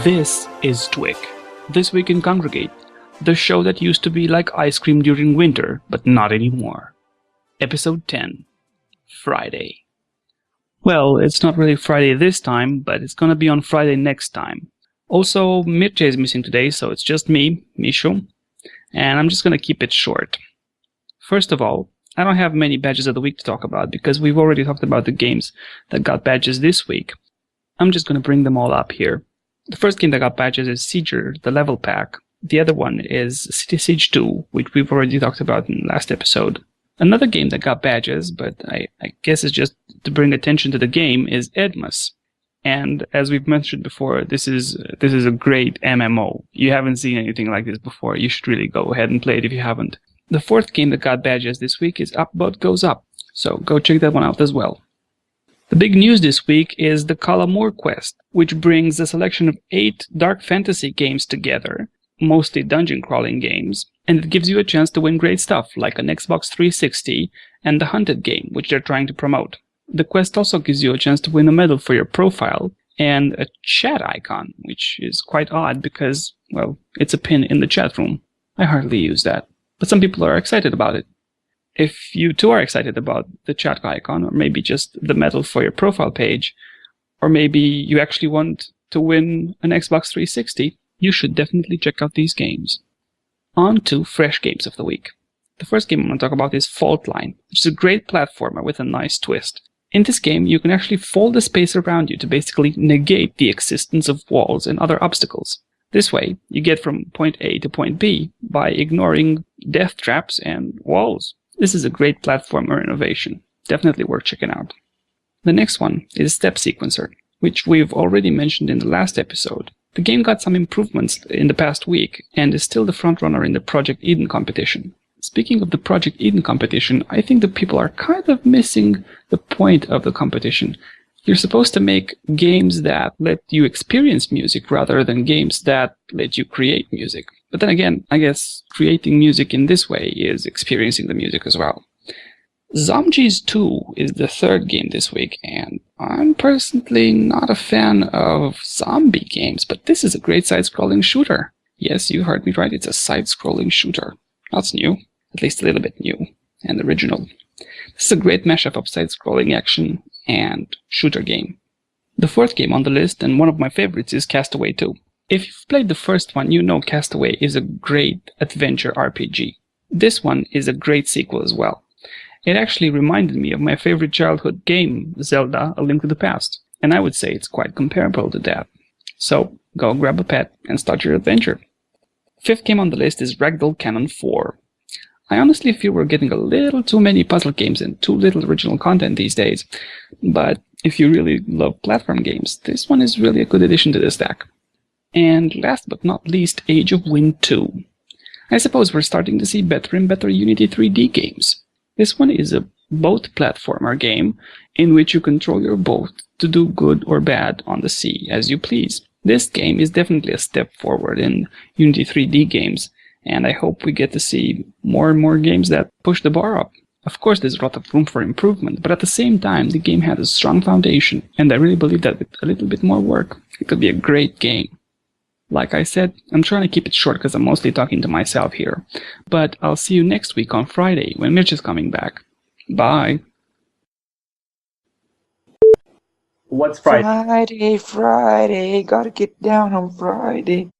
This is Twick, This Week in Kongregate, the show that used to be like ice cream during winter, but not anymore. Episode 10, Friday. Well, it's not really Friday this time, but it's gonna be on Friday next time. Also, Mircea is missing today, so it's just me, Mircea, and I'm just gonna keep it short. First of all, I don't have many badges of the week to talk about because we've already talked about the games that got badges this week. I'm just gonna bring them all up here. The first game that got badges is Sieger, the level pack. The other one is City Siege 2, which we've already talked about in the last episode. Another game that got badges, but I guess it's just to bring attention to the game, is Edmus. And as we've mentioned before, this is a great MMO. You haven't seen anything like this before. You should really go ahead and play it if you haven't. The fourth game that got badges this week is Up Boat Goes Up, so go check that one out as well. The big news this week is the Kalamur Quest, which brings a selection of 8 dark fantasy games together, mostly dungeon crawling games, and it gives you a chance to win great stuff like an Xbox 360 and the Hunted game, which they're trying to promote. The quest also gives you a chance to win a medal for your profile and a chat icon, which is quite odd because, well, it's a pin in the chat room. I hardly use that, but some people are excited about it. If you too are excited about the chat icon, or maybe just the medal for your profile page, or maybe you actually want to win an Xbox 360, you should definitely check out these games. On to fresh games of the week. The first game I'm going to talk about is Fault Line, which is a great platformer with a nice twist. In this game, you can actually fold the space around you to basically negate the existence of walls and other obstacles. This way, you get from point A to point B by ignoring death traps and walls. This is a great platformer innovation, definitely worth checking out. The next one is Step Sequencer, which we've already mentioned in the last episode. The game got some improvements in the past week and is still the frontrunner in the Project Eden competition. Speaking of the Project Eden competition, I think the people are kind of missing the point of the competition. You're supposed to make games that let you experience music rather than games that let you create music. But then again, I guess creating music in this way is experiencing the music as well. Zombies 2 is the third game this week, and I'm personally not a fan of zombie games, but this is a great side-scrolling shooter. Yes, you heard me right, it's a side-scrolling shooter. That's new, at least a little bit new, and original. This is a great mashup of side-scrolling action and shooter game. The fourth game on the list, and one of my favorites, is Castaway 2. If you've played the first one, you know Castaway is a great adventure RPG. This one is a great sequel as well. It actually reminded me of my favorite childhood game, Zelda: A Link to the Past, and I would say it's quite comparable to that. So, go grab a pet and start your adventure. Fifth game on the list is Ragdoll Cannon 4. I honestly feel we're getting a little too many puzzle games and too little original content these days, but if you really love platform games, this one is really a good addition to the stack. And last but not least, Age of Wind 2. I suppose we're starting to see better and better Unity 3D games. This one is a boat platformer game in which you control your boat to do good or bad on the sea as you please. This game is definitely a step forward in Unity 3D games, and I hope we get to see more and more games that push the bar up. Of course, there's a lot of room for improvement, but at the same time, the game had a strong foundation, and I really believe that with a little bit more work, it could be a great game. Like I said, I'm trying to keep it short because I'm mostly talking to myself here, but I'll see you next week on Friday when Mircea is coming back. Bye! What's Friday? Friday, Friday, gotta get down on Friday.